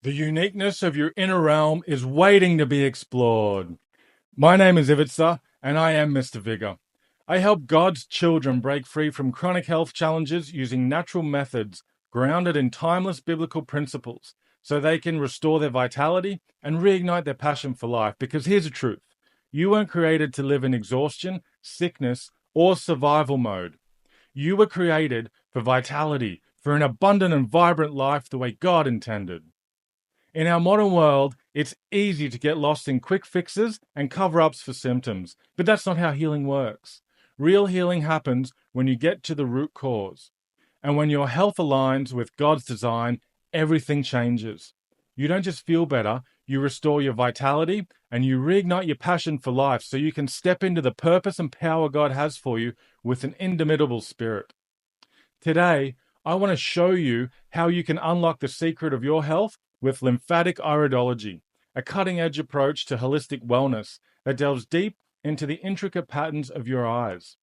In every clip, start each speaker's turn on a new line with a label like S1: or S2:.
S1: The uniqueness of your inner realm is waiting to be explored. My name is Ivica, and I am Mr. Vigor. I help God's children break free from chronic health challenges using natural methods grounded in timeless biblical principles so they can restore their vitality and reignite their passion for life. Because here's the truth: you weren't created to live in exhaustion, sickness, or survival mode. You were created for vitality, for an abundant and vibrant life the way God intended. In our modern world, it's easy to get lost in quick fixes and cover ups for symptoms, but that's not how healing works. Real healing happens when you get to the root cause. And when your health aligns with God's design, everything changes. You don't just feel better, you restore your vitality and you reignite your passion for life so you can step into the purpose and power God has for you with an indomitable spirit. Today, I want to show you how you can unlock the secret of your health with lymphatic iridology, a cutting-edge approach to holistic wellness that delves deep into the intricate patterns of your eyes.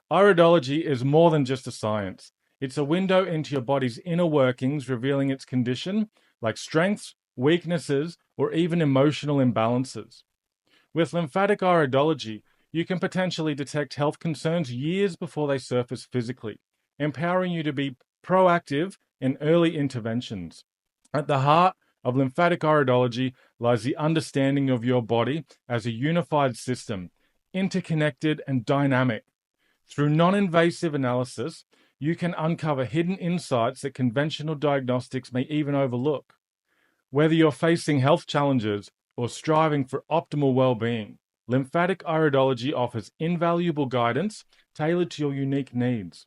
S1: Iridology is more than just a science. It's a window into your body's inner workings, revealing its condition, like strengths, weaknesses, or even emotional imbalances. With lymphatic iridology, you can potentially detect health concerns years before they surface physically, empowering you to be proactive in early interventions. At the heart of lymphatic iridology lies the understanding of your body as a unified system, interconnected and dynamic. Through non-invasive analysis, you can uncover hidden insights that conventional diagnostics may even overlook. Whether you're facing health challenges or striving for optimal well-being, lymphatic iridology offers invaluable guidance tailored to your unique needs.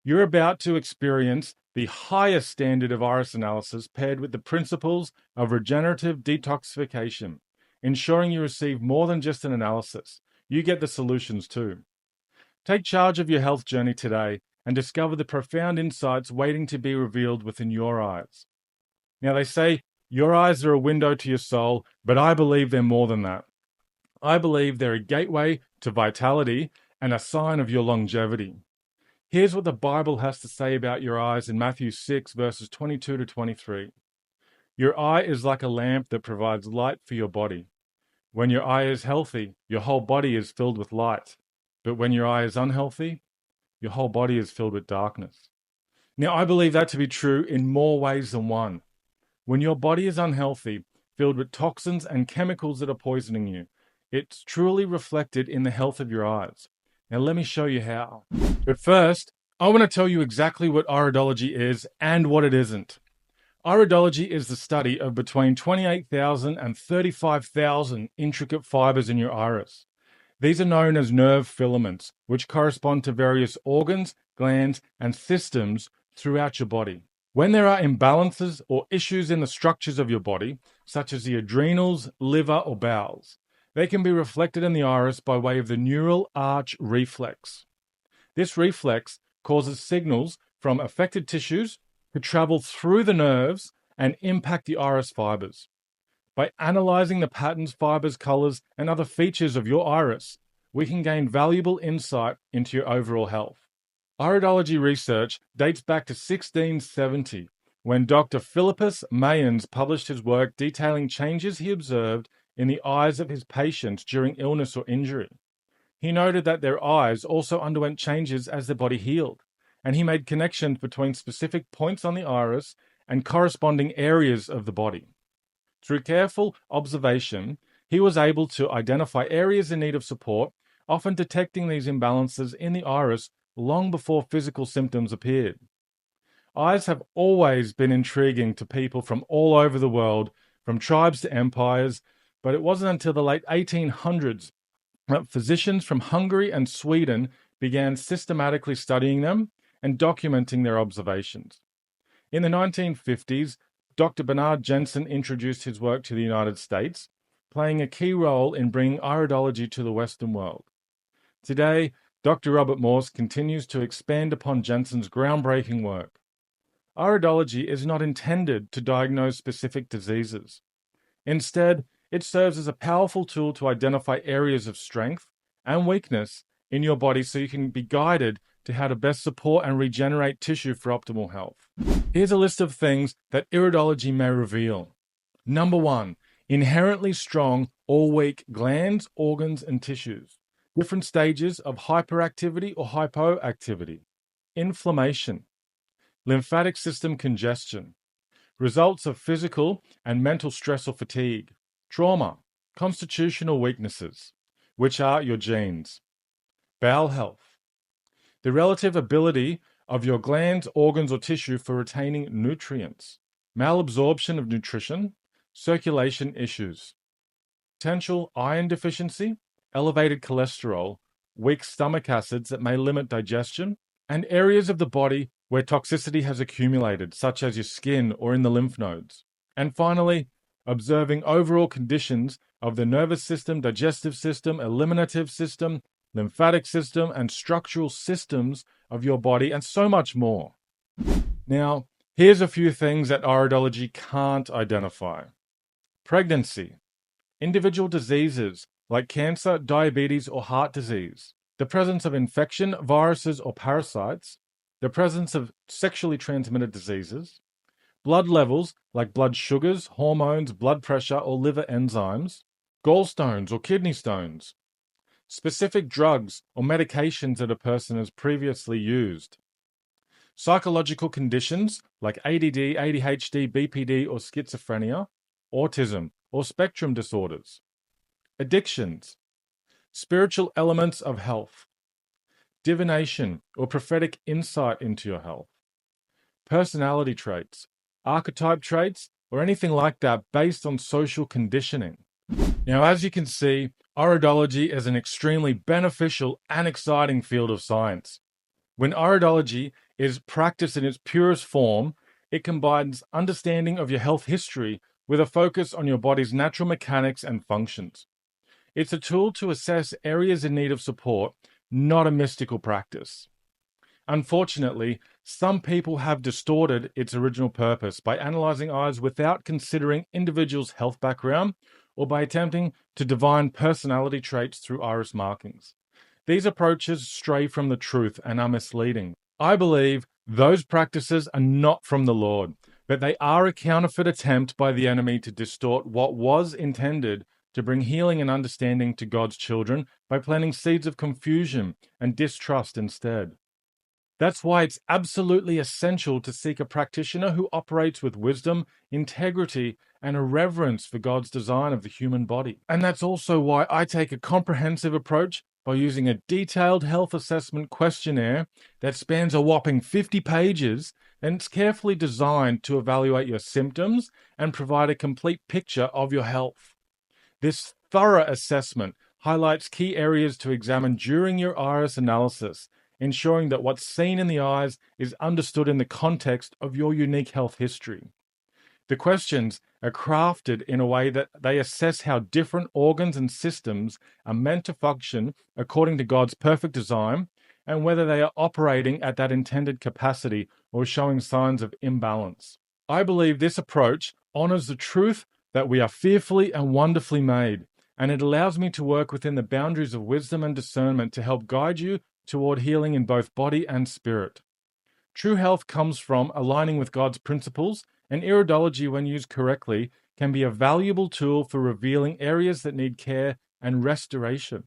S1: You're about to experience the highest standard of iris analysis paired with the principles of regenerative detoxification, ensuring you receive more than just an analysis. You get the solutions too. Take charge of your health journey today and discover the profound insights waiting to be revealed within your eyes. Now, they say your eyes are a window to your soul, but I believe they're more than that. I believe they're a gateway to vitality and a sign of your longevity. Here's what the Bible has to say about your eyes in Matthew 6, verses 22 to 23. Your eye is like a lamp that provides light for your body. When your eye is healthy, your whole body is filled with light. But when your eye is unhealthy, your whole body is filled with darkness. Now, I believe that to be true in more ways than one. When your body is unhealthy, filled with toxins and chemicals that are poisoning you, it's truly reflected in the health of your eyes. Now, let me show you how. But first, I want to tell you exactly what iridology is and what it isn't. Iridology is the study of between 28,000 and 35,000 intricate fibers in your iris. These are known as nerve filaments, which correspond to various organs, glands, and systems throughout your body. When there are imbalances or issues in the structures of your body, such as the adrenals, liver, or bowels, they can be reflected in the iris by way of the neural arch reflex. This reflex causes signals from affected tissues to travel through the nerves and impact the iris fibers. By analyzing the patterns, fibers, colors, and other features of your iris, we can gain valuable insight into your overall health. Iridology research dates back to 1670, when Dr. Philippus Mayans published his work detailing changes he observed in the eyes of his patients during illness or injury. He noted that their eyes also underwent changes as their body healed, and he made connections between specific points on the iris and corresponding areas of the body. Through careful observation, he was able to identify areas in need of support, often detecting these imbalances in the iris long before physical symptoms appeared. Eyes have always been intriguing to people from all over the world, from tribes to empires, but it wasn't until the late 1800s that physicians from Hungary and Sweden began systematically studying them and documenting their observations. In the 1950s, Dr. Bernard Jensen introduced his work to the United States, playing a key role in bringing iridology to the Western world. Today, Dr. Robert Morse continues to expand upon Jensen's groundbreaking work. Iridology is not intended to diagnose specific diseases. Instead, it serves as a powerful tool to identify areas of strength and weakness in your body so you can be guided to how to best support and regenerate tissue for optimal health. Here's a list of things that iridology may reveal. Number 1, inherently strong or weak glands, organs, and tissues. Different stages of hyperactivity or hypoactivity. Inflammation. Lymphatic system congestion. Results of physical and mental stress or fatigue. Trauma. Constitutional weaknesses, which are your genes. Bowel health. The relative ability of your glands, organs, or tissue for retaining nutrients. Malabsorption of nutrition. Circulation issues. Potential iron deficiency, elevated cholesterol, weak stomach acids that may limit digestion, and areas of the body where toxicity has accumulated, such as your skin or in the lymph nodes. And finally, observing overall conditions of the nervous system, digestive system, eliminative system, lymphatic system, and structural systems of your body, and so much more. Now, here's a few things that Iridology can't identify. Pregnancy, individual diseases like cancer, diabetes, or heart disease, the presence of infection, viruses, or parasites, the presence of sexually transmitted diseases, blood levels like blood sugars, hormones, blood pressure, or liver enzymes, gallstones or kidney stones, specific drugs or medications that a person has previously used, psychological conditions like ADD, ADHD, BPD, or schizophrenia, autism, or spectrum disorders, addictions, spiritual elements of health, divination or prophetic insight into your health, personality traits, archetype traits, or anything like that based on social conditioning. Now, as you can see, Iridology is an extremely beneficial and exciting field of science. When Iridology is practiced in its purest form, it combines understanding of your health history with a focus on your body's natural mechanics and functions. It's a tool to assess areas in need of support, not a mystical practice. Unfortunately, some people have distorted its original purpose by analyzing eyes without considering individuals' health background or by attempting to divine personality traits through iris markings. These approaches stray from the truth and are misleading. I believe those practices are not from the Lord, but they are a counterfeit attempt by the enemy to distort what was intended to bring healing and understanding to God's children by planting seeds of confusion and distrust instead. That's why it's absolutely essential to seek a practitioner who operates with wisdom, integrity, and a reverence for God's design of the human body. And that's also why I take a comprehensive approach by using a detailed health assessment questionnaire that spans a whopping 50 pages, and it's carefully designed to evaluate your symptoms and provide a complete picture of your health. This thorough assessment highlights key areas to examine during your iris analysis, ensuring that what's seen in the eyes is understood in the context of your unique health history. The questions are crafted in a way that they assess how different organs and systems are meant to function according to God's perfect design and whether they are operating at that intended capacity or showing signs of imbalance. I believe this approach honors the truth that we are fearfully and wonderfully made, and it allows me to work within the boundaries of wisdom and discernment to help guide you toward healing in both body and spirit. True health comes from aligning with God's principles, and Iridology, when used correctly, can be a valuable tool for revealing areas that need care and restoration.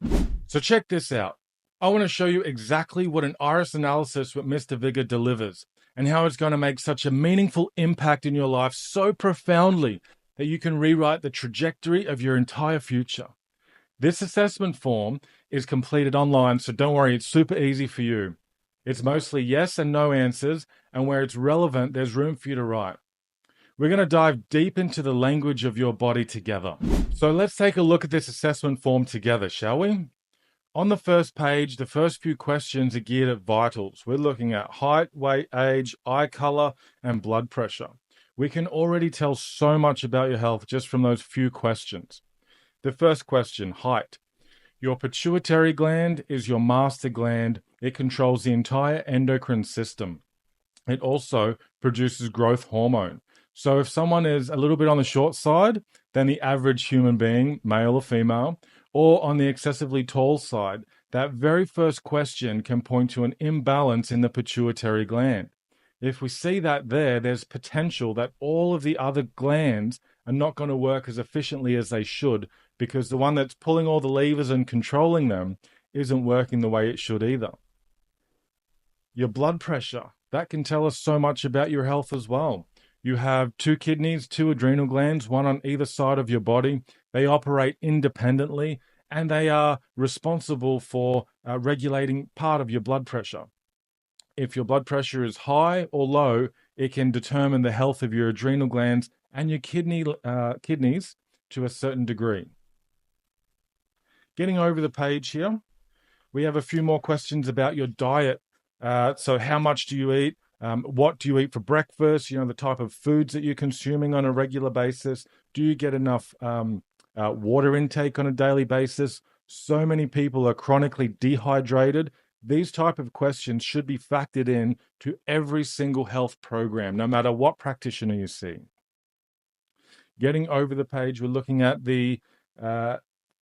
S1: So check this out. I want to show you exactly what an iris analysis with Mr. Vigor delivers, and how it's going to make such a meaningful impact in your life so profoundly that you can rewrite the trajectory of your entire future. This assessment form is completed online, so don't worry, it's super easy for you. It's mostly yes and no answers, and where it's relevant, there's room for you to write. We're going to dive deep into the language of your body together. So let's take a look at this assessment form together, shall we? On the first page, the first few questions are geared at vitals. We're looking at height, weight, age, eye color, and blood pressure. We can already tell so much about your health just from those few questions. The first question, height. Your pituitary gland is your master gland. It controls the entire endocrine system. It also produces growth hormone. So if someone is a little bit on the short side than the average human being, male or female, or on the excessively tall side, that very first question can point to an imbalance in the pituitary gland. If we see that there's potential that all of the other glands are not going to work as efficiently as they should, because the one that's pulling all the levers and controlling them isn't working the way it should either. Your blood pressure, that can tell us so much about your health as well. You have 2 kidneys, 2 adrenal glands, one on either side of your body. They operate independently and they are responsible for regulating part of your blood pressure. If your blood pressure is high or low, it can determine the health of your adrenal glands and your kidneys to a certain degree. Getting over the page here, we have a few more questions about your diet. So how much do you eat? What do you eat for breakfast? The type of foods that you're consuming on a regular basis. Do you get enough water intake on a daily basis? So many people are chronically dehydrated. These type of questions should be factored in to every single health program, no matter what practitioner you see. Getting over the page, we're looking at the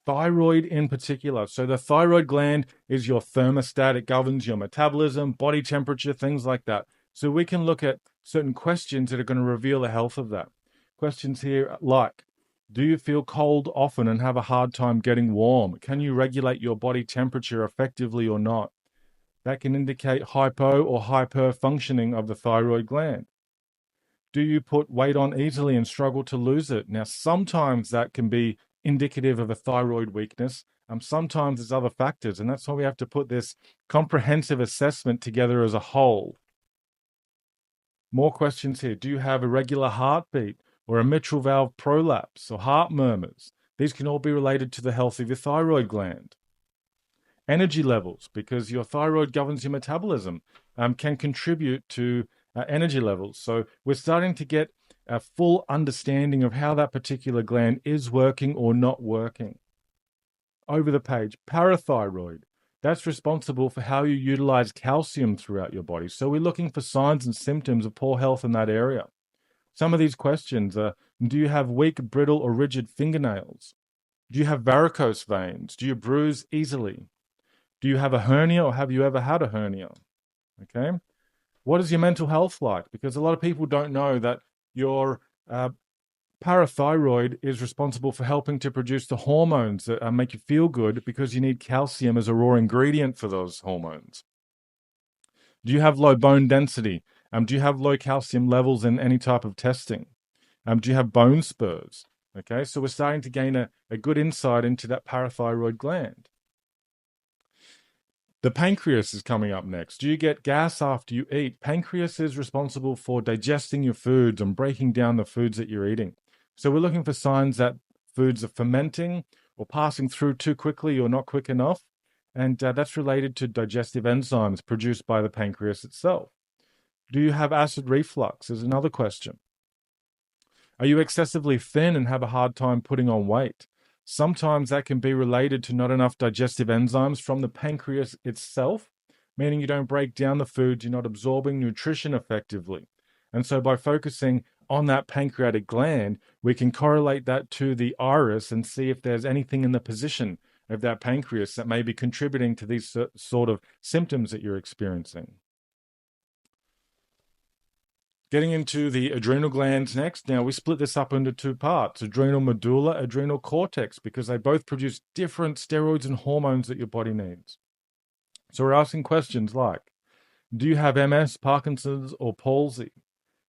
S1: thyroid in particular. So the thyroid gland is your thermostat. It governs your metabolism, body temperature, things like that. So we can look at certain questions that are going to reveal the health of that. Questions here like, do you feel cold often and have a hard time getting warm? Can you regulate your body temperature effectively or not? That can indicate hypo or hyper functioning of the thyroid gland. Do you put weight on easily and struggle to lose it? Now, sometimes that can be indicative of a thyroid weakness. Sometimes there's other factors, and that's why we have to put this comprehensive assessment together as a whole. More questions here. Do you have a regular heartbeat or a mitral valve prolapse or heart murmurs? These can all be related to the health of your thyroid gland. Energy levels, because your thyroid governs your metabolism, can contribute to energy levels. So we're starting to get a full understanding of how that particular gland is working or not working. Over the page, parathyroid. That's responsible for how you utilize calcium throughout your body. So we're looking for signs and symptoms of poor health in that area. Some of these questions are, do you have weak, brittle, or rigid fingernails? Do you have varicose veins? Do you bruise easily? Do you have a hernia or have you ever had a hernia? Okay. What is your mental health like? Because a lot of people don't know that your parathyroid is responsible for helping to produce the hormones that make you feel good, because you need calcium as a raw ingredient for those hormones. Do you have low bone density? Do you have low calcium levels in any type of testing? Do you have bone spurs? Okay, so we're starting to gain a good insight into that parathyroid gland. The pancreas is coming up next. Do you get gas after you eat? Pancreas is responsible for digesting your foods and breaking down the foods that you're eating. So we're looking for signs that foods are fermenting or passing through too quickly or not quick enough. And that's related to digestive enzymes produced by the pancreas itself. Do you have acid reflux is another question. Are you excessively thin and have a hard time putting on weight? Sometimes that can be related to not enough digestive enzymes from the pancreas itself, meaning you don't break down the foods, you're not absorbing nutrition effectively. And so by focusing on that pancreatic gland, we can correlate that to the iris and see if there's anything in the position of that pancreas that may be contributing to these sort of symptoms that you're experiencing. Getting into the adrenal glands next. Now, we split this up into 2 parts, adrenal medulla, adrenal cortex, because they both produce different steroids and hormones that your body needs. So we're asking questions like, do you have MS, Parkinson's, or palsy?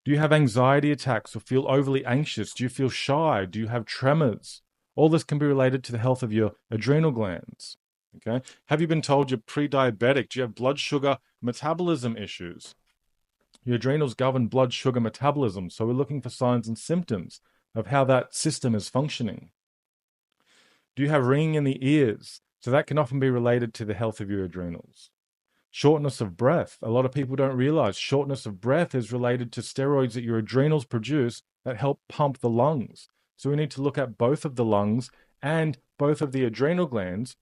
S1: Do you have anxiety attacks or feel overly anxious? Do you feel shy? Do you have tremors? All this can be related to the health of your adrenal glands. Okay. Have you been told you're pre-diabetic? Do you have blood sugar metabolism issues? Your adrenals govern blood sugar metabolism, so we're looking for signs and symptoms of how that system is functioning. Do you have ringing in the ears? So that can often be related to the health of your adrenals. Shortness of breath. A lot of people don't realize shortness of breath is related to steroids that your adrenals produce that help pump the lungs. So we need to look at both of the lungs and both of the adrenal glands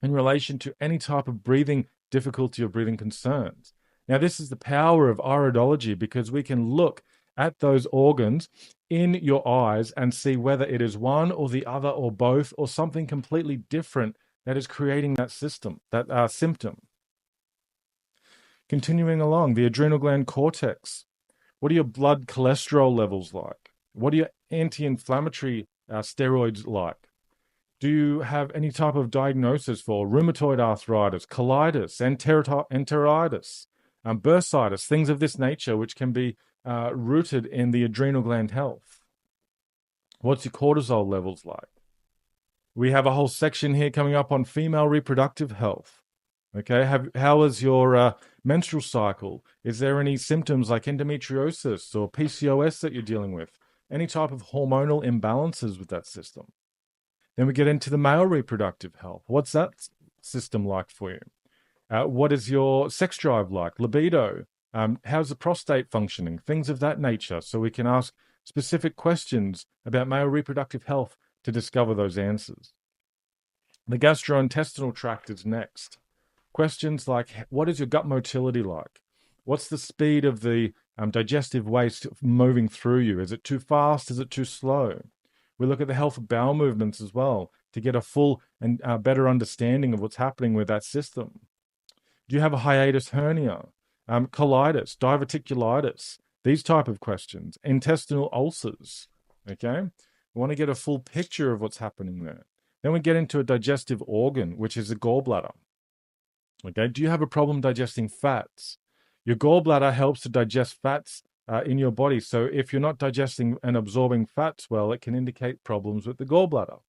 S1: in relation to any type of breathing difficulty or breathing concerns. Now, this is the power of iridology, because we can look at those organs in your eyes and see whether it is one or the other or both or something completely different that is creating that symptom. Continuing along, the adrenal gland cortex. What are your blood cholesterol levels like? What are your anti-inflammatory steroids like? Do you have any type of diagnosis for rheumatoid arthritis, colitis, enteritis, bursitis, things of this nature, which can be rooted in the adrenal gland health? What's your cortisol levels like? We have a whole section here coming up on female reproductive health. Okay, how is your menstrual cycle? Is there any symptoms like endometriosis or PCOS that you're dealing with? Any type of hormonal imbalances with that system? Then we get into the male reproductive health. What's that system like for you? What is your sex drive like? Libido? How's the prostate functioning? Things of that nature. So we can ask specific questions about male reproductive health to discover those answers. The gastrointestinal tract is next. Questions like, what is your gut motility like? What's the speed of the digestive waste moving through you? Is it too fast? Is it too slow? We look at the health of bowel movements as well to get a full and better understanding of what's happening with that system. Do you have a hiatus hernia? Colitis, diverticulitis, these type of questions, intestinal ulcers, okay? We want to get a full picture of what's happening there. Then we get into a digestive organ, which is the gallbladder. Okay, do you have a problem digesting fats? Your gallbladder helps to digest fats in your body. So if you're not digesting and absorbing fats well, it can indicate problems with the gallbladder.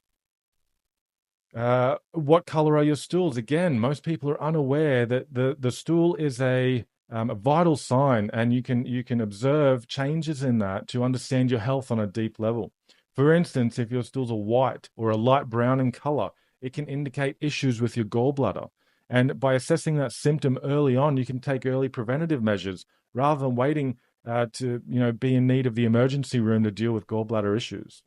S1: What color are your stools? Again, most people are unaware that the stool is a vital sign, and you can observe changes in that to understand your health on a deep level. For instance, if your stools are white or a light brown in color, it can indicate issues with your gallbladder. And by assessing that symptom early on, you can take early preventative measures rather than waiting to be in need of the emergency room to deal with gallbladder issues.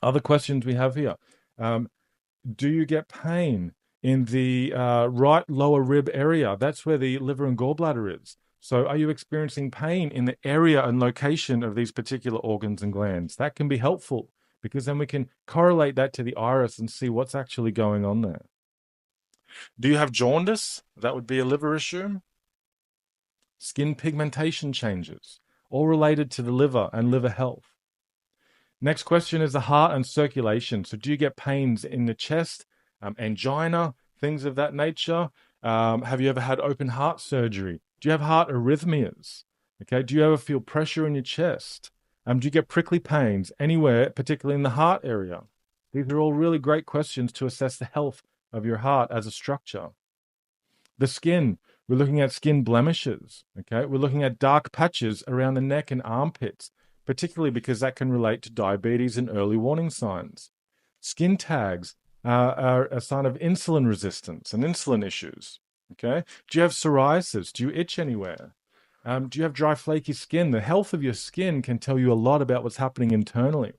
S1: Other questions we have here. Do you get pain in the right lower rib area? That's where the liver and gallbladder is. So are you experiencing pain in the area and location of these particular organs and glands? That can be helpful because then we can correlate that to the iris and see what's actually going on there. Do you have jaundice? That would be a liver issue. Skin pigmentation changes, all related to the liver and liver health. Next question is the heart and circulation. So do you get pains in the chest, angina, things of that nature? Have you ever had open heart surgery? Do you have heart arrhythmias? Okay. Do you ever feel pressure in your chest? Do you get prickly pains anywhere, particularly in the heart area? These are all really great questions to assess the health of your heart as a structure. The skin, we're looking at skin blemishes, okay? We're looking at dark patches around the neck and armpits, particularly because that can relate to diabetes and early warning signs. Skin tags are a sign of insulin resistance and insulin issues, okay? Do you have psoriasis? Do you itch anywhere? Do you have dry, flaky skin? The health of your skin can tell you a lot about what's happening internally.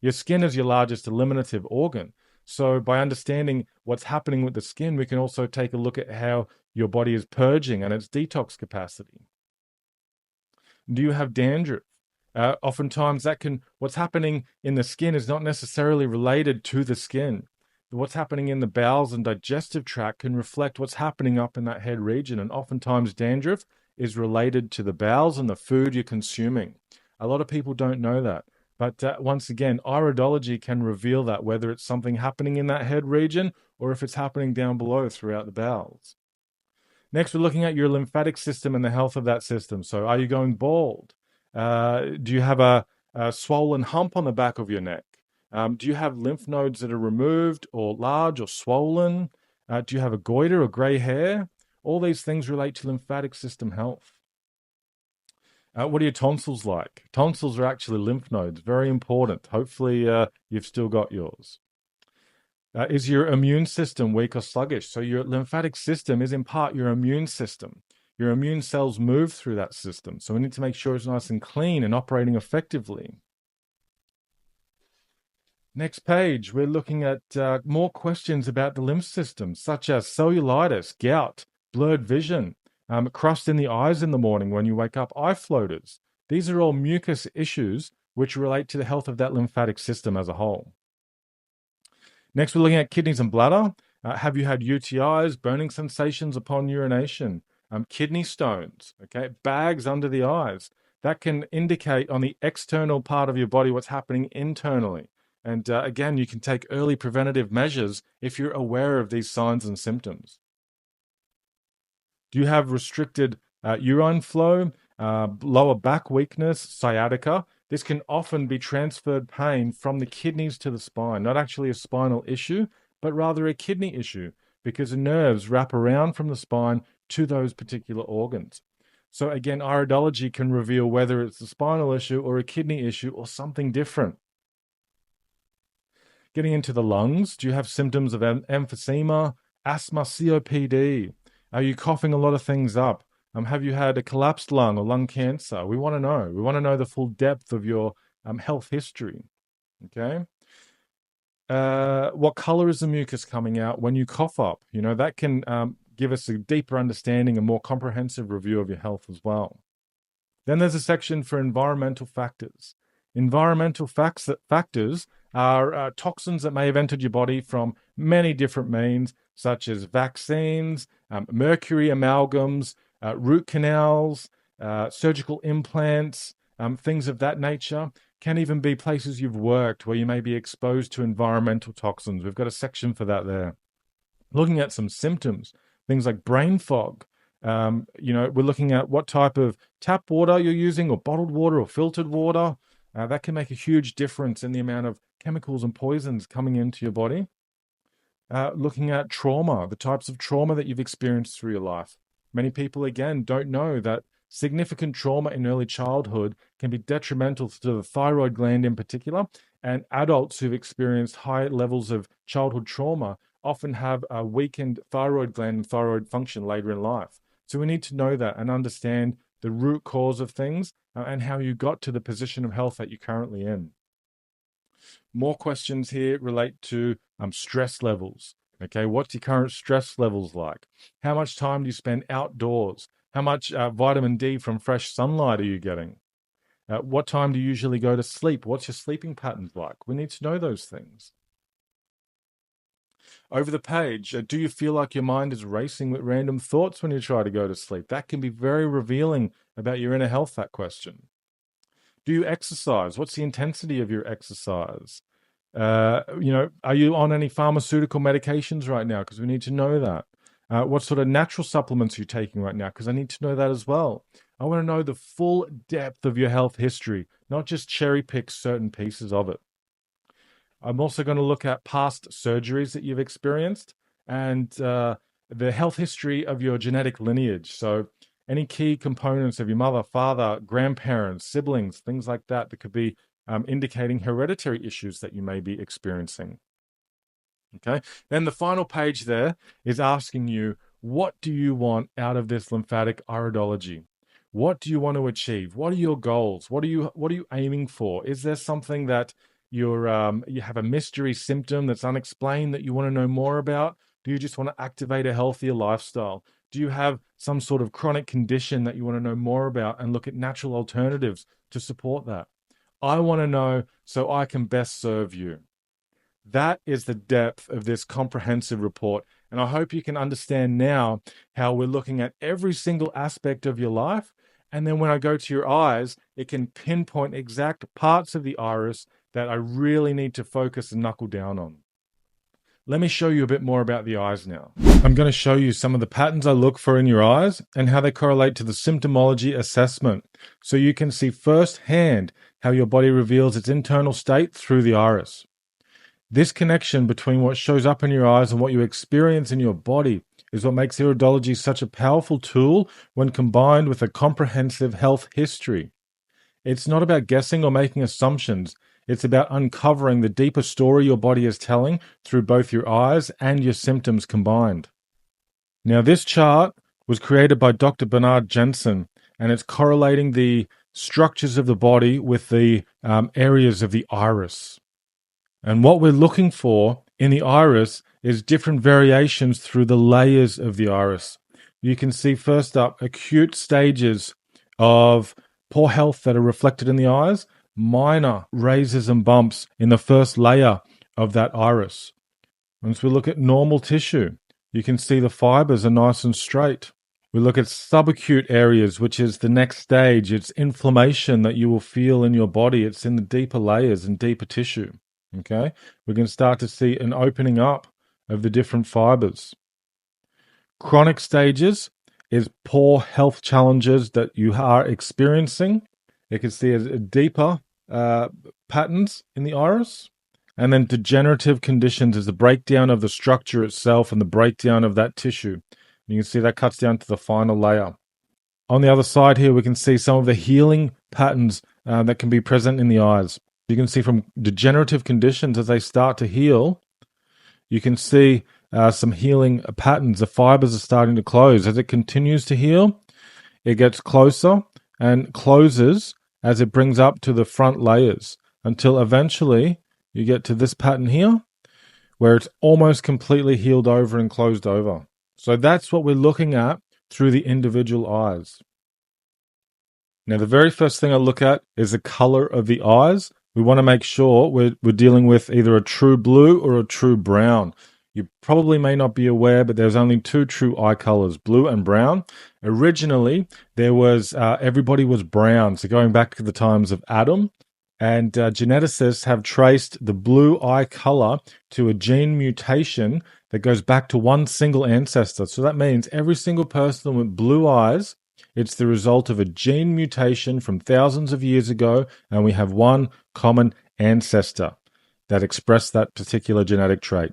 S1: Your skin is your largest eliminative organ. So by understanding what's happening with the skin, we can also take a look at how your body is purging and its detox capacity. Do you have dandruff? Oftentimes what's happening in the skin is not necessarily related to the skin. What's happening in the bowels and digestive tract can reflect what's happening up in that head region. And oftentimes dandruff is related to the bowels and the food you're consuming. A lot of people don't know that. But once again, iridology can reveal that, whether it's something happening in that head region or if it's happening down below throughout the bowels. Next, we're looking at your lymphatic system and the health of that system. So are you going bald? Do you have a swollen hump on the back of your neck? Do you have lymph nodes that are removed or large or swollen? Do you have a goiter or gray hair? All these things relate to lymphatic system health. What are your tonsils like? Tonsils are actually lymph nodes, very important. Hopefully you've still got yours. Is your immune system weak or sluggish? So your lymphatic system is in part your immune system. Your immune cells move through that system. So we need to make sure it's nice and clean and operating effectively. Next page, we're looking at more questions about the lymph system, such as cellulitis, gout, blurred vision, crust in the eyes in the morning when you wake up, eye floaters. These are all mucus issues which relate to the health of that lymphatic system as a whole. Next, we're looking at kidneys and bladder. Have you had UTIs, burning sensations upon urination? kidney stones, okay, bags under the eyes. That can indicate on the external part of your body what's happening internally. And again, you can take early preventative measures if you're aware of these signs and symptoms. Do you have restricted urine flow, lower back weakness, sciatica? This can often be transferred pain from the kidneys to the spine, not actually a spinal issue, but rather a kidney issue, because the nerves wrap around from the spine to those particular organs. So again, iridology can reveal whether it's a spinal issue or a kidney issue or something different. Getting into the lungs, do you have symptoms of emphysema, asthma, COPD? Are you coughing a lot of things up? Have you had a collapsed lung or lung cancer? We want to know. We want to know the full depth of your health history. Okay. What color is the mucus coming out when you cough up? You know, that can give us a deeper understanding, a more comprehensive review of your health as well. Then there's a section for environmental factors. Environmental factors are toxins that may have entered your body from many different means, such as vaccines, mercury amalgams, root canals, surgical implants, things of that nature. Can even be places you've worked where you may be exposed to environmental toxins. We've got a section for that there. Looking at some symptoms, things like brain fog. We're looking at what type of tap water you're using, or bottled water, or filtered water. That can make a huge difference in the amount of chemicals and poisons coming into your body. Looking at trauma, the types of trauma that you've experienced through your life. Many people, again, don't know that significant trauma in early childhood can be detrimental to the thyroid gland in particular, and adults who've experienced high levels of childhood trauma often have a weakened thyroid gland and thyroid function later in life. So we need to know that and understand the root cause of things and how you got to the position of health that you're currently in. More questions here relate to stress levels. Okay, what's your current stress levels like? How much time do you spend outdoors? How much vitamin D from fresh sunlight are you getting? What time do you usually go to sleep? What's your sleeping patterns like? We need to know those things. Over the page, do you feel like your mind is racing with random thoughts when you try to go to sleep? That can be very revealing about your inner health, that question. Do you exercise? What's the intensity of your exercise? Are you on any pharmaceutical medications right now? Because we need to know that. What sort of natural supplements are you taking right now? Because I need to know that as well. I want to know the full depth of your health history, not just cherry pick certain pieces of it. I'm also going to look at past surgeries that you've experienced and the health history of your genetic lineage. So any key components of your mother, father, grandparents, siblings, things like that that could be indicating hereditary issues that you may be experiencing. Okay. Then the final page there is asking you, what do you want out of this lymphatic iridology? What do you want to achieve? What are your goals? What are you aiming for? Is there something that you have a mystery symptom that's unexplained that you want to know more about? Do you just want to activate a healthier lifestyle? Do you have some sort of chronic condition that you want to know more about and look at natural alternatives to support that? I want to know so I can best serve you. That is the depth of this comprehensive report. And I hope you can understand now how we're looking at every single aspect of your life. And then when I go to your eyes, it can pinpoint exact parts of the iris that I really need to focus and knuckle down on. Let me show you a bit more about the eyes now. I'm going to show you some of the patterns I look for in your eyes and how they correlate to the symptomology assessment, so you can see firsthand how your body reveals its internal state through the iris. This connection between what shows up in your eyes and what you experience in your body is what makes iridology such a powerful tool when combined with a comprehensive health history. It's not about guessing or making assumptions. It's about uncovering the deeper story your body is telling through both your eyes and your symptoms combined. Now, this chart was created by Dr. Bernard Jensen, and it's correlating the structures of the body with the areas of the iris. And what we're looking for in the iris is different variations through the layers of the iris. You can see first up acute stages of poor health that are reflected in the eyes, minor raises and bumps in the first layer of that iris. Once we look at normal tissue, you can see the fibers are nice and straight. We look at subacute areas, which is the next stage. It's inflammation that you will feel in your body. It's in the deeper layers and deeper tissue. Okay, we can start to see an opening up of the different fibers. Chronic stages is poor health challenges that you are experiencing. You can see a deeper patterns in the iris. And then degenerative conditions is the breakdown of the structure itself and the breakdown of that tissue. You can see that cuts down to the final layer. On the other side here, we can see some of the healing patterns that can be present in the eyes. You can see from degenerative conditions as they start to heal, you can see some healing patterns. The fibers are starting to close. As it continues to heal, it gets closer and closes as it brings up to the front layers until eventually you get to this pattern here where it's almost completely healed over and closed over. So that's what we're looking at through the individual eyes. Now, the very first thing I look at is the color of the eyes. We want to make sure we're dealing with either a true blue or a true brown. You probably may not be aware, but there's only two true eye colors, blue and brown. Originally, there was everybody was brown. So going back to the times of Adam, and geneticists have traced the blue eye color to a gene mutation that goes back to one single ancestor. So that means every single person with blue eyes, it's the result of a gene mutation from thousands of years ago, and we have one common ancestor that expressed that particular genetic trait.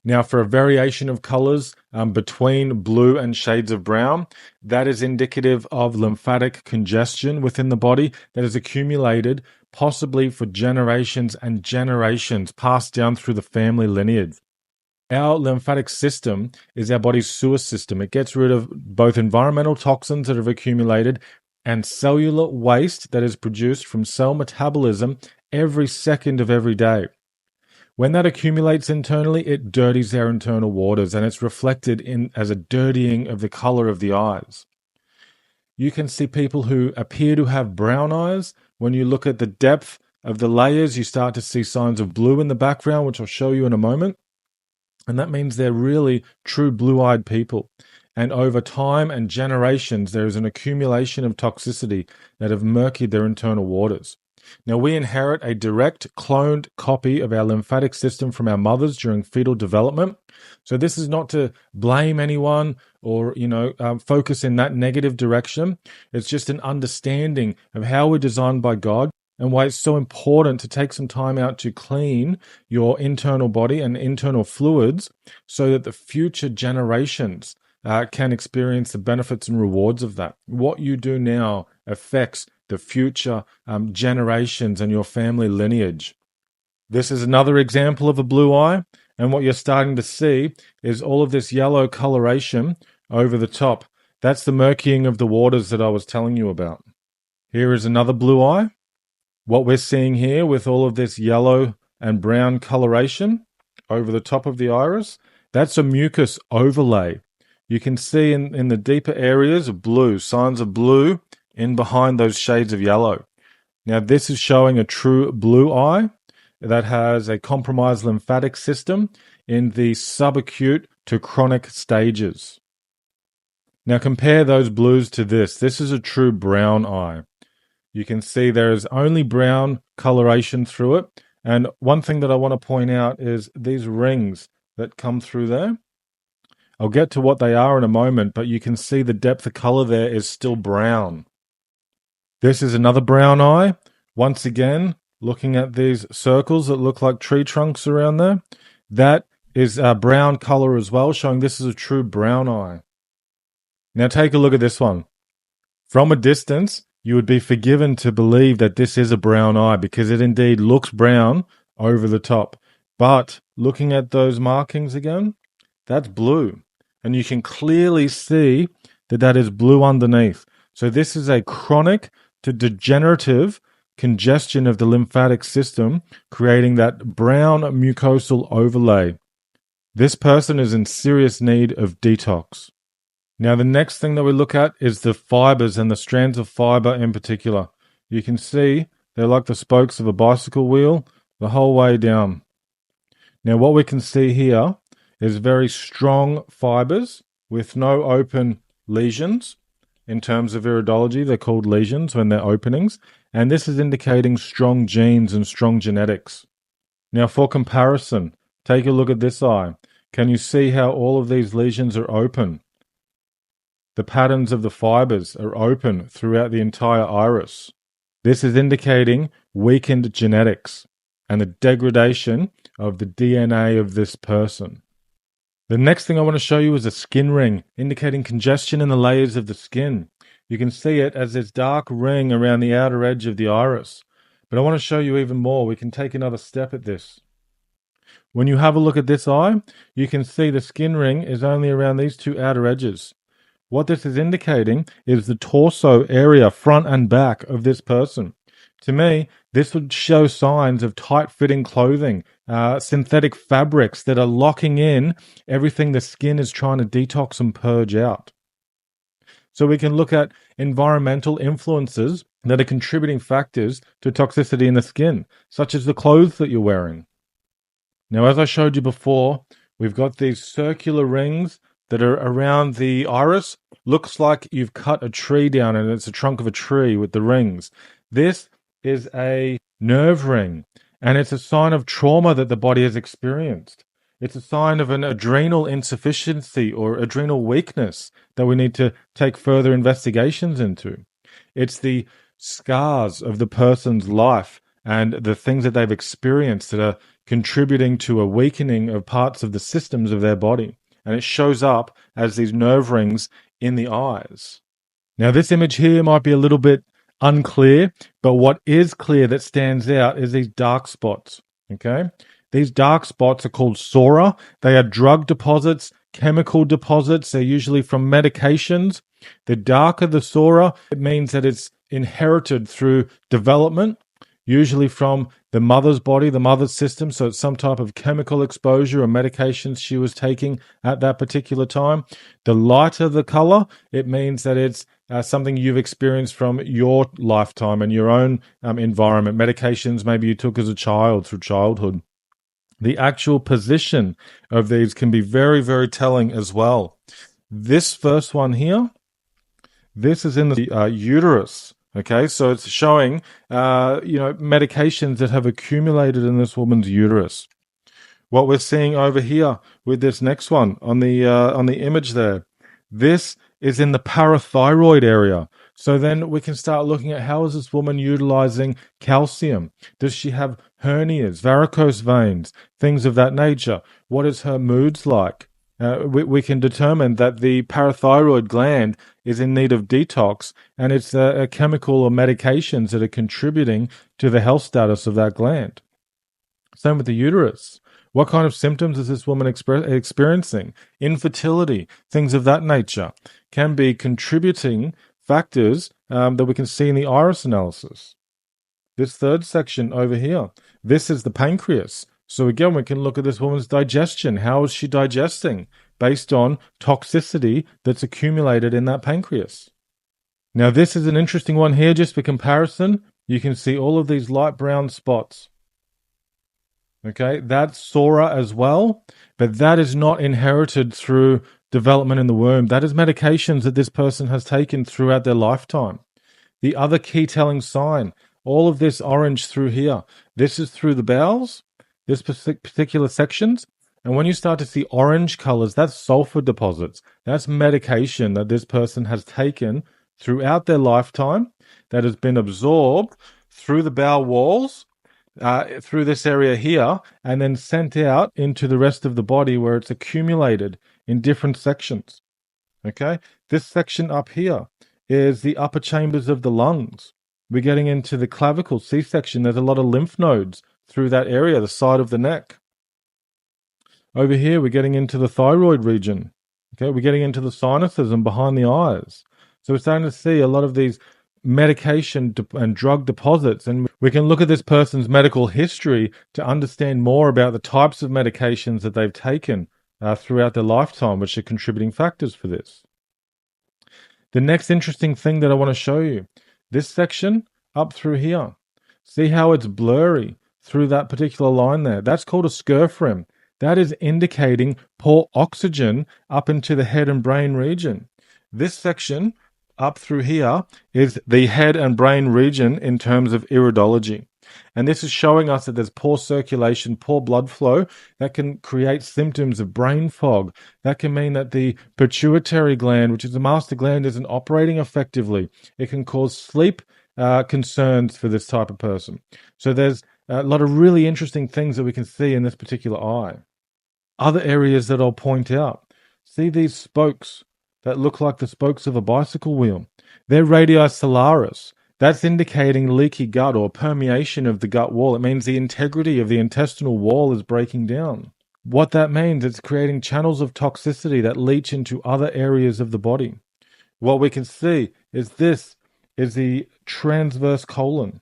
S1: Now, for a variation of colors between blue and shades of brown, that is indicative of lymphatic congestion within the body that is accumulated possibly for generations and generations passed down through the family lineage. Our lymphatic system is our body's sewer system. It gets rid of both environmental toxins that have accumulated and cellular waste that is produced from cell metabolism every second of every day. When that accumulates internally, it dirties our internal waters, and it's reflected in as a dirtying of the color of the eyes. You can see people who appear to have brown eyes. When you look at the depth of the layers, you start to see signs of blue in the background, which I'll show you in a moment. And that means they're really true blue-eyed people. And over time and generations, there is an accumulation of toxicity that have murkied their internal waters. Now, we inherit a direct cloned copy of our lymphatic system from our mothers during fetal development. So this is not to blame anyone or, focus in that negative direction. It's just an understanding of how we're designed by God and why it's so important to take some time out to clean your internal body and internal fluids so that the future generations can experience the benefits and rewards of that. What you do now affects the future generations and your family lineage. This is another example of a blue eye, and what you're starting to see is all of this yellow coloration over the top. That's the murkying of the waters that I was telling you about. Here is another blue eye. What we're seeing here with all of this yellow and brown coloration over the top of the iris, that's a mucus overlay. You can see in the deeper areas of blue, signs of blue in behind those shades of yellow. Now, this is showing a true blue eye that has a compromised lymphatic system in the subacute to chronic stages. Now, compare those blues to this. This is a true brown eye. You can see there is only brown coloration through it. And one thing that I want to point out is these rings that come through there. I'll get to what they are in a moment, but you can see the depth of color there is still brown. This is another brown eye. Once again, looking at these circles that look like tree trunks around there. That is a brown color as well, showing this is a true brown eye. Now take a look at this one. From a distance, you would be forgiven to believe that this is a brown eye because it indeed looks brown over the top. But looking at those markings again, that's blue. And you can clearly see that that is blue underneath. So this is a chronic to degenerative congestion of the lymphatic system, creating that brown mucosal overlay. This person is in serious need of detox. Now, the next thing that we look at is the fibers and the strands of fiber in particular. You can see they're like the spokes of a bicycle wheel the whole way down. Now, what we can see here is very strong fibers with no open lesions. In terms of iridology, they're called lesions when they're openings, and this is indicating strong genes and strong genetics. Now, for comparison, take a look at this eye. Can you see how all of these lesions are open? The patterns of the fibers are open throughout the entire iris. This is indicating weakened genetics and the degradation of the DNA of this person. The next thing I want to show you is a skin ring, indicating congestion in the layers of the skin. You can see it as this dark ring around the outer edge of the iris. But I want to show you even more. We can take another step at this. When you have a look at this eye, you can see the skin ring is only around these two outer edges. What this is indicating is the torso area, front and back, of this person. To me, this would show signs of tight-fitting clothing, synthetic fabrics that are locking in everything the skin is trying to detox and purge out. So we can look at environmental influences that are contributing factors to toxicity in the skin, such as the clothes that you're wearing. Now, as I showed you before, we've got these circular rings that are around the iris. Looks like you've cut a tree down and it's a trunk of a tree with the rings. This is a nerve ring, and it's a sign of trauma that the body has experienced. It's a sign of an adrenal insufficiency or adrenal weakness that we need to take further investigations into. It's the scars of the person's life and the things that they've experienced that are contributing to a weakening of parts of the systems of their body. And it shows up as these nerve rings in the eyes. Now, this image here might be a little bit unclear, but what is clear that stands out is these dark spots, okay? These dark spots are called sora. They are drug deposits, chemical deposits. They're usually from medications. The darker the sora, it means that it's inherited through development, usually from the mother's body, the mother's system. So it's some type of chemical exposure or medications she was taking at that particular time. The lighter the color, it means that it's something you've experienced from your lifetime and your own environment. Medications maybe you took as a child through childhood. The actual position of these can be very, very telling as well. This first one here, this is in the uterus. Okay, so it's showing, medications that have accumulated in this woman's uterus. What we're seeing over here with this next one on the image there, this is in the parathyroid area. So then we can start looking at how is this woman utilizing calcium? Does she have hernias, varicose veins, things of that nature? What is her moods like? We can determine that the parathyroid gland is in need of detox, and it's a chemical or medications that are contributing to the health status of that gland. Same with the uterus. What kind of symptoms is this woman experiencing? Infertility, things of that nature, can be contributing factors that we can see in the iris analysis. This third section over here, this is the pancreas. So again, we can look at this woman's digestion. How is she digesting based on toxicity that's accumulated in that pancreas? Now, this is an interesting one here, just for comparison. You can see all of these light brown spots. Okay, that's sora as well, but that is not inherited through development in the womb. That is medications that this person has taken throughout their lifetime. The other key telling sign, all of this orange through here, this is through the bowels, this particular sections. And when you start to see orange colors, that's sulfur deposits. That's medication that this person has taken throughout their lifetime that has been absorbed through the bowel walls, through this area here, and then sent out into the rest of the body where it's accumulated in different sections. Okay, this section up here is the upper chambers of the lungs. We're getting into the clavicle, C-section. There's a lot of lymph nodes through that area, the side of the neck. Over here, we're getting into the thyroid region. Okay, we're getting into the sinuses and behind the eyes. So we're starting to see a lot of these medication and drug deposits, and we can look at this person's medical history to understand more about the types of medications that they've taken throughout their lifetime, which are contributing factors for this. The next interesting thing that I want to show you, this section up through here, see how it's blurry through that particular line there? That's called a scurf rim. That is indicating poor oxygen up into the head and brain region. This section up through here is the head and brain region in terms of iridology. And this is showing us that there's poor circulation, poor blood flow that can create symptoms of brain fog. That can mean that the pituitary gland, which is the master gland, isn't operating effectively. It can cause sleep concerns for this type of person. So there's a lot of really interesting things that we can see in this particular eye. Other areas that I'll point out. See these spokes that look like the spokes of a bicycle wheel? They're radii solaris. That's indicating leaky gut or permeation of the gut wall. It means the integrity of the intestinal wall is breaking down. What that means, it's creating channels of toxicity that leach into other areas of the body. What we can see is this is the transverse colon.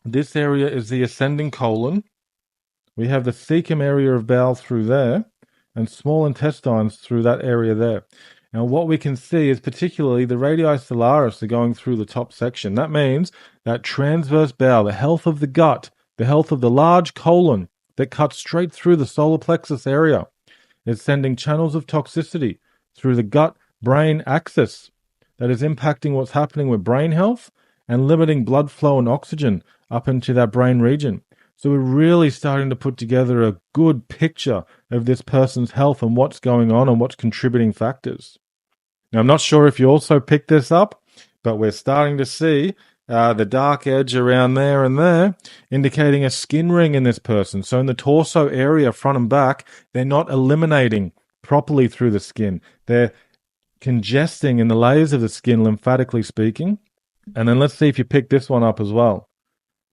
S1: This area is the ascending colon. We have the cecum area of bowel through there and small intestines through that area there. Now, what we can see is particularly the radii solaris are going through the top section. That means that transverse bowel, the health of the gut, the health of the large colon that cuts straight through the solar plexus area, is sending channels of toxicity through the gut-brain axis that is impacting what's happening with brain health and limiting blood flow and oxygen up into that brain region. So we're really starting to put together a good picture of this person's health and what's going on and what's contributing factors. Now, I'm not sure if you also picked this up, but we're starting to see the dark edge around there and there, indicating a skin ring in this person. So in the torso area, front and back, they're not eliminating properly through the skin. They're congesting in the layers of the skin, lymphatically speaking. And then let's see if you pick this one up as well.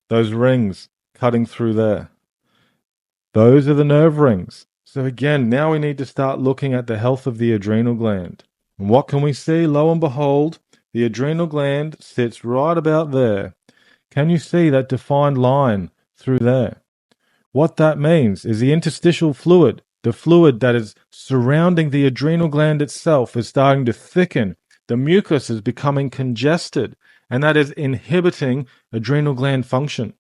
S1: Those rings cutting through there. Those are the nerve rings. So again, now we need to start looking at the health of the adrenal gland. And what can we see? Lo and behold, the adrenal gland sits right about there. Can you see that defined line through there? What that means is the interstitial fluid, the fluid that is surrounding the adrenal gland itself, is starting to thicken. The mucus is becoming congested, and that is inhibiting adrenal gland function.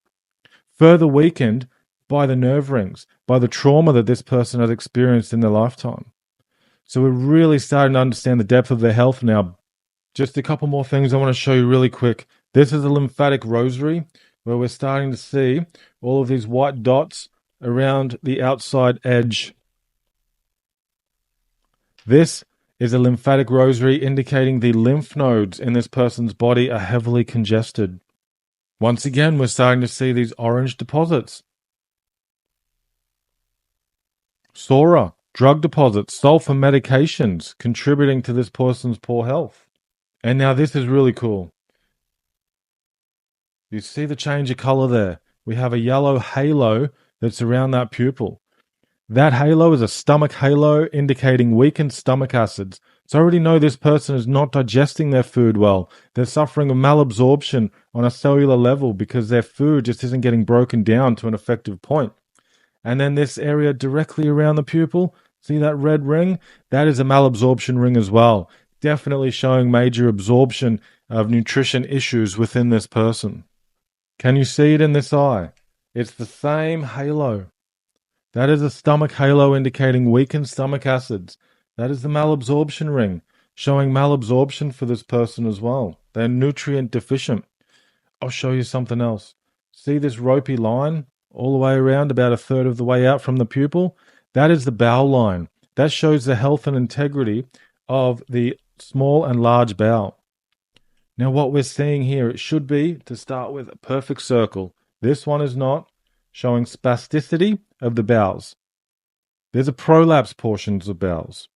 S1: Further weakened by the nerve rings, by the trauma that this person has experienced in their lifetime. So we're really starting to understand the depth of their health now. Just a couple more things I want to show you really quick. This is a lymphatic rosary where we're starting to see all of these white dots around the outside edge. This is a lymphatic rosary indicating the lymph nodes in this person's body are heavily congested. Once again, we're starting to see these orange deposits. Sora, drug deposits, sulfur medications contributing to this person's poor health. And now this is really cool. You see the change of color there. We have a yellow halo that's around that pupil. That halo is a stomach halo indicating weakened stomach acids. So I already know this person is not digesting their food well. They're suffering a malabsorption on a cellular level because their food just isn't getting broken down to an effective point. And then this area directly around the pupil, see that red ring? That is a malabsorption ring as well. Definitely showing major absorption of nutrition issues within this person. Can you see it in this eye? It's the same halo. That is a stomach halo indicating weakened stomach acids. That is the malabsorption ring, showing malabsorption for this person as well. They're nutrient deficient. I'll show you something else. See this ropey line all the way around, about a third of the way out from the pupil? That is the bowel line. That shows the health and integrity of the small and large bowel. Now what we're seeing here, it should be, to start with, a perfect circle. This one is not, showing spasticity of the bowels. There's a prolapse portions of bowels.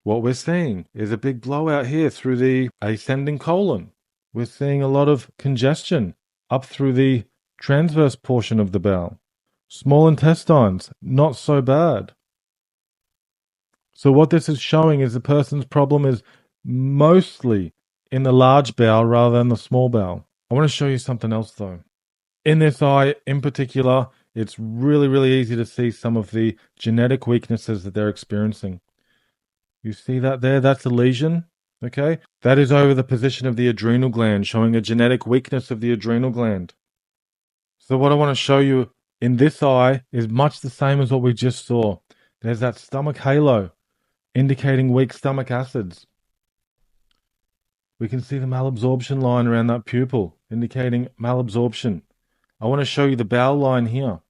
S1: What we're seeing is a big blowout here through the ascending colon. We're seeing a lot of congestion up through the transverse portion of the bowel. Small intestines, not so bad. So what this is showing is the person's problem is mostly in the large bowel rather than the small bowel. I want to show you something else though. In this eye in particular, it's really, really easy to see some of the genetic weaknesses that they're experiencing. You see that there? That's a lesion, okay? That is over the position of the adrenal gland, showing a genetic weakness of the adrenal gland. So what I want to show you in this eye is much the same as what we just saw. There's that stomach halo, indicating weak stomach acids. We can see the malabsorption line around that pupil, indicating malabsorption. I want to show you the bowel line here.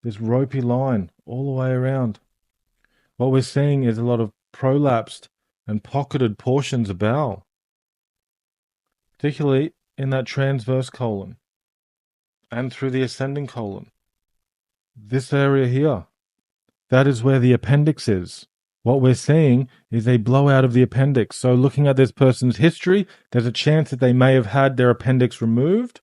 S1: This ropey line all the way around. What we're seeing is a lot of prolapsed and pocketed portions of bowel, particularly in that transverse colon and through the ascending colon. This area here, that is where the appendix is. What we're seeing is a blowout of the appendix. So looking at this person's history, there's a chance that they may have had their appendix removed,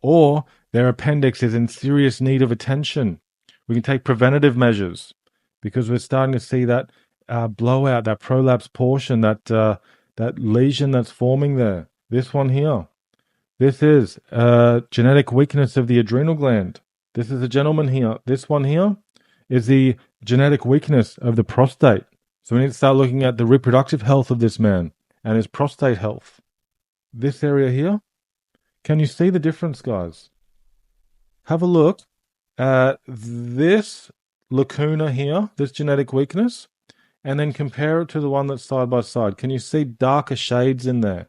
S1: or their appendix is in serious need of attention. We can take preventative measures because we're starting to see that blowout, that prolapse portion, that lesion that's forming there. This one here. This is genetic weakness of the adrenal gland. This is a gentleman here. This one here is the genetic weakness of the prostate. So we need to start looking at the reproductive health of this man and his prostate health. This area here, can you see the difference, guys? Have a look at this lacuna here, this genetic weakness, and then compare it to the one that's side by side. Can you see darker shades in there?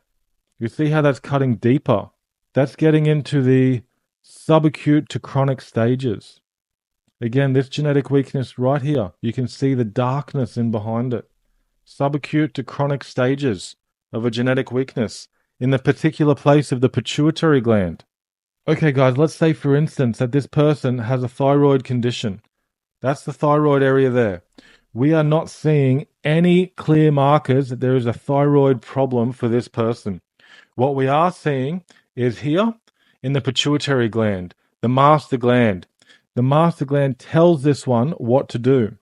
S1: You see how that's cutting deeper? That's getting into the subacute to chronic stages. Again, this genetic weakness right here, you can see the darkness in behind it. Subacute to chronic stages of a genetic weakness in the particular place of the pituitary gland. Okay, guys, let's say, for instance, that this person has a thyroid condition. That's the thyroid area there. We are not seeing any clear markers that there is a thyroid problem for this person. What we are seeing is here in the pituitary gland, the master gland. The master gland tells this one what to do.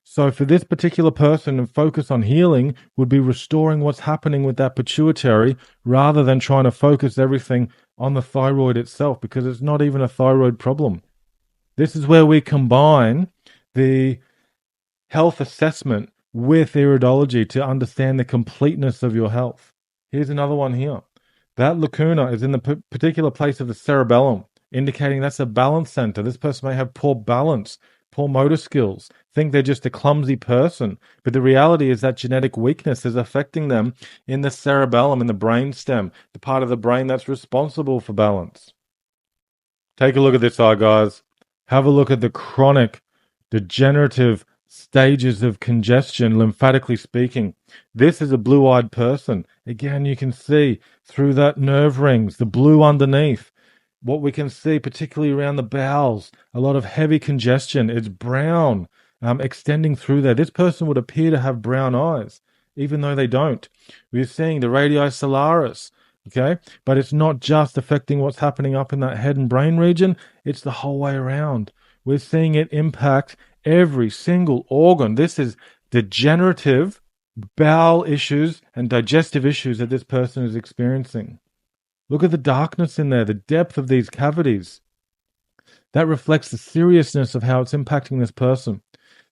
S1: So for this particular person, and focus on healing would be restoring what's happening with that pituitary rather than trying to focus everything on the thyroid itself, because it's not even a thyroid problem. This is where we combine the health assessment with iridology to understand the completeness of your health. Here's another one here. That lacuna is in the particular place of the cerebellum, indicating that's a balance center. This person may have poor balance, poor motor skills, think they're just a clumsy person. But the reality is that genetic weakness is affecting them in the cerebellum, in the brain stem, the part of the brain that's responsible for balance. Take a look at this eye, guys. Have a look at the chronic, degenerative stages of congestion, lymphatically speaking. This is a blue-eyed person. Again, you can see through that nerve rings, the blue underneath. What we can see, particularly around the bowels, a lot of heavy congestion. It's brown, extending through there. This person would appear to have brown eyes, even though they don't. We're seeing the radii solaris, okay? But it's not just affecting what's happening up in that head and brain region. It's the whole way around. We're seeing it impact every single organ. This is degenerative bowel issues and digestive issues that this person is experiencing. Look at the darkness in there, the depth of these cavities. That reflects the seriousness of how it's impacting this person.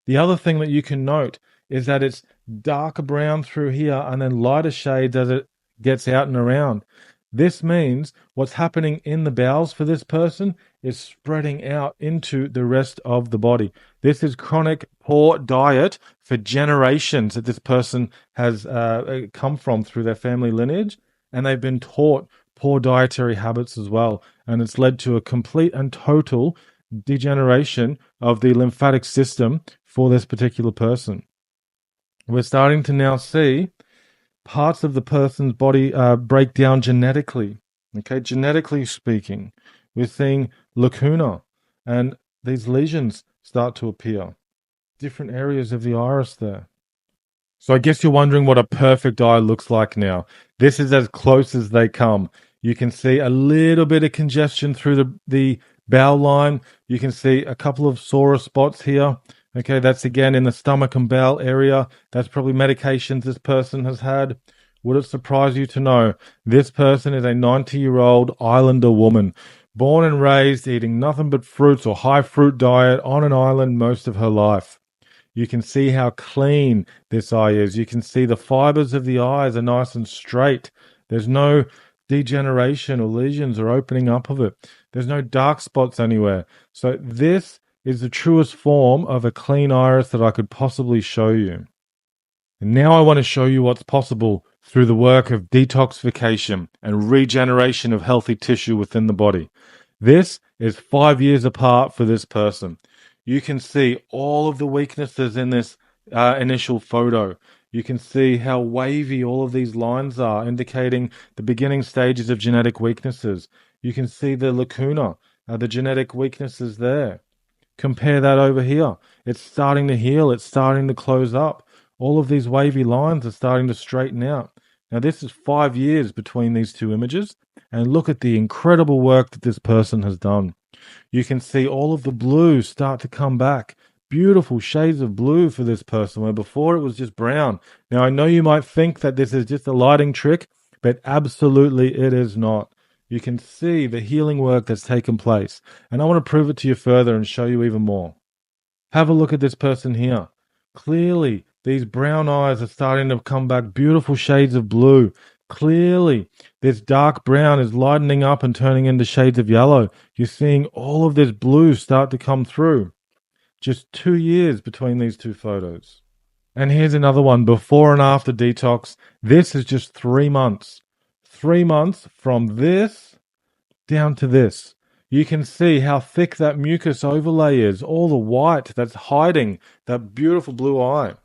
S1: The other thing that you can note is that it's darker brown through here and then lighter shades as it gets out and around. This means what's happening in the bowels for this person is spreading out into the rest of the body. This is chronic poor diet for generations that this person has come from through their family lineage, and they've been taught poor dietary habits as well, and it's led to a complete and total degeneration of the lymphatic system for this particular person. We're starting to now see parts of the person's body break down genetically. Okay, genetically speaking, we're seeing lacuna, and these lesions start to appear. Different areas of the iris there. So I guess you're wondering what a perfect eye looks like now. This is as close as they come. You can see a little bit of congestion through the bowel line. You can see a couple of sore spots here. Okay, that's again in the stomach and bowel area. That's probably medications this person has had. Would it surprise you to know this person is a 90-year-old islander woman, born and raised eating nothing but fruits or high fruit diet on an island most of her life. You can see how clean this eye is. You can see the fibers of the eyes are nice and straight. There's no degeneration or lesions or opening up of it. There's no dark spots anywhere. So this is the truest form of a clean iris that I could possibly show you. And now I want to show you what's possible through the work of detoxification and regeneration of healthy tissue within the body. This is 5 years apart for this person. You can see all of the weaknesses in this initial photo. You can see how wavy all of these lines are, indicating the beginning stages of genetic weaknesses. You can see the lacuna, the genetic weaknesses there. Compare that over here. It's starting to heal. It's starting to close up. All of these wavy lines are starting to straighten out. Now, this is 5 years between these two images. And look at the incredible work that this person has done. You can see all of the blue start to come back. Beautiful shades of blue for this person, where before it was just brown. Now, I know you might think that this is just a lighting trick, but absolutely it is not. You can see the healing work that's taken place. And I want to prove it to you further and show you even more. Have a look at this person here. Clearly, these brown eyes are starting to come back, beautiful shades of blue. Clearly, this dark brown is lightening up and turning into shades of yellow. You're seeing all of this blue start to come through. Just 2 years between these two photos. And here's another one, before and after detox. This is just 3 months. 3 months from this down to this. You can see how thick that mucus overlay is, all the white that's hiding that beautiful blue eye.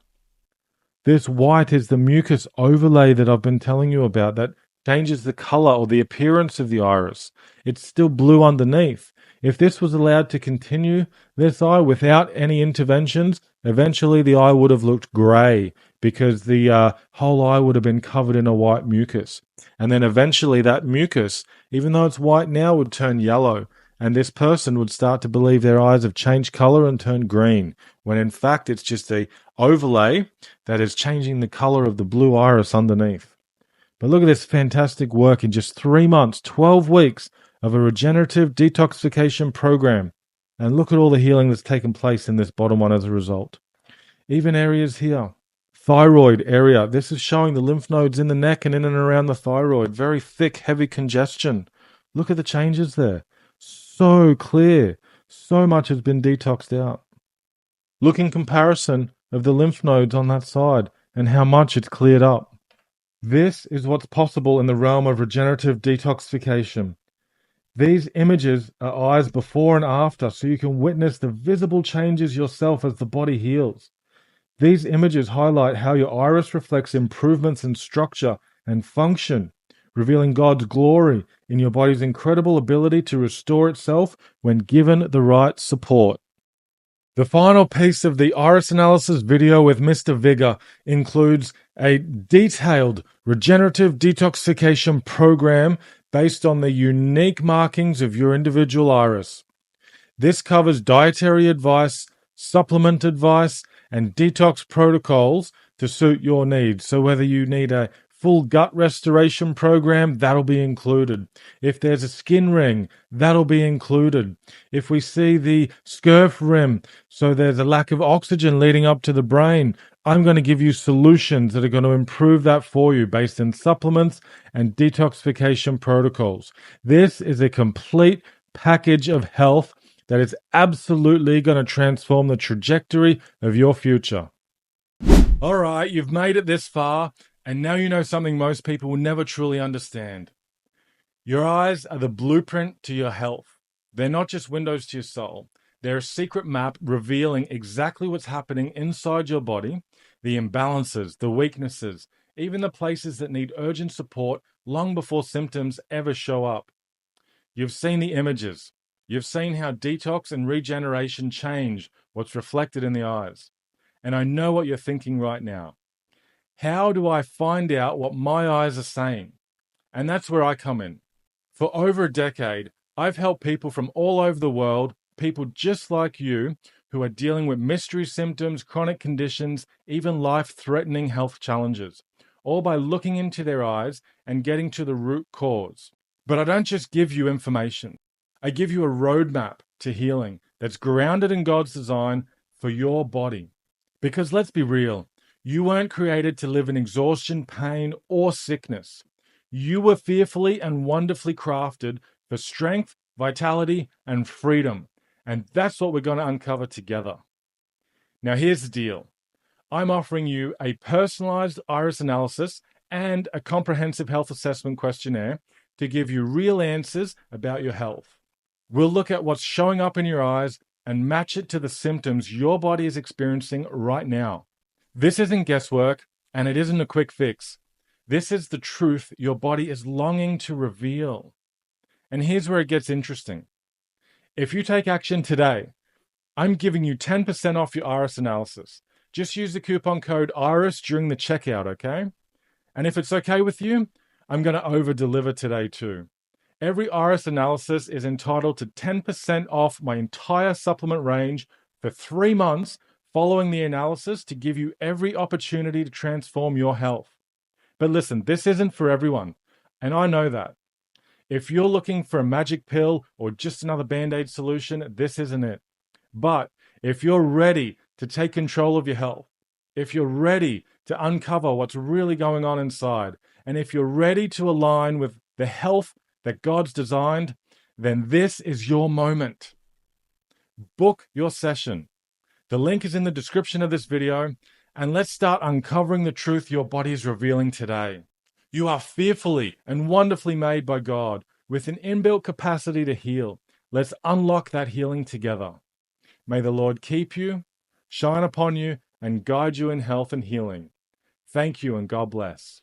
S1: This white is the mucus overlay that I've been telling you about that changes the color or the appearance of the iris. It's still blue underneath. If this was allowed to continue, this eye, without any interventions, eventually the eye would have looked grey because the whole eye would have been covered in a white mucus. And then eventually that mucus, even though it's white now, would turn yellow. And this person would start to believe their eyes have changed color and turned green, when in fact it's just a overlay that is changing the color of the blue iris underneath. But look at this fantastic work in just 3 months, 12 weeks of a regenerative detoxification program. And look at all the healing that's taken place in this bottom one as a result. Even areas here. Thyroid area. This is showing the lymph nodes in the neck and in and around the thyroid. Very thick, heavy congestion. Look at the changes there. So clear. So much has been detoxed out. Look in comparison of the lymph nodes on that side and how much it's cleared up. This is what's possible in the realm of regenerative detoxification. These images are eyes before and after, so you can witness the visible changes yourself as the body heals. These images highlight how your iris reflects improvements in structure and function, revealing God's glory in your body's incredible ability to restore itself when given the right support. The final piece of the iris analysis video with Mr. Vigor includes a detailed regenerative detoxification program based on the unique markings of your individual iris. This covers dietary advice, supplement advice, and detox protocols to suit your needs. So whether you need a full gut restoration program, that'll be included. If there's a skin ring, that'll be included. If we see the scurf rim, so there's a lack of oxygen leading up to the brain, I'm going to give you solutions that are going to improve that for you based on supplements and detoxification protocols. This is a complete package of health that is absolutely going to transform the trajectory of your future. All right, you've made it this far, and now you know something most people will never truly understand. Your eyes are the blueprint to your health. They're not just windows to your soul. They're a secret map revealing exactly what's happening inside your body, the imbalances, the weaknesses, even the places that need urgent support long before symptoms ever show up. You've seen the images. You've seen how detox and regeneration change what's reflected in the eyes. And I know what you're thinking right now. How do I find out what my eyes are saying? And that's where I come in. For over a decade, I've helped people from all over the world, people just like you, who are dealing with mystery symptoms, chronic conditions, even life-threatening health challenges, all by looking into their eyes and getting to the root cause. But I don't just give you information. I give you a roadmap to healing that's grounded in God's design for your body. Because let's be real, you weren't created to live in exhaustion, pain, or sickness. You were fearfully and wonderfully crafted for strength, vitality, and freedom. And that's what we're going to uncover together. Now, here's the deal. I'm offering you a personalized iris analysis and a comprehensive health assessment questionnaire to give you real answers about your health. We'll look at what's showing up in your eyes and match it to the symptoms your body is experiencing right now. This isn't guesswork, and it isn't a quick fix. This is the truth your body is longing to reveal. And here's where it gets interesting. If you take action today, I'm giving you 10% off your iris analysis. Just use the coupon code IRIS during the checkout, okay? And if it's okay with you, I'm going to over-deliver today too. Every iris analysis is entitled to 10% off my entire supplement range for 3 months following the analysis to give you every opportunity to transform your health. But listen, this isn't for everyone, and I know that. If you're looking for a magic pill or just another Band-Aid solution, this isn't it. But if you're ready to take control of your health, if you're ready to uncover what's really going on inside, and if you're ready to align with the health that God's designed, then this is your moment. Book your session. The link is in the description of this video, and let's start uncovering the truth your body is revealing today. You are fearfully and wonderfully made by God with an inbuilt capacity to heal. Let's unlock that healing together. May the Lord keep you, shine upon you, and guide you in health and healing. Thank you, and God bless.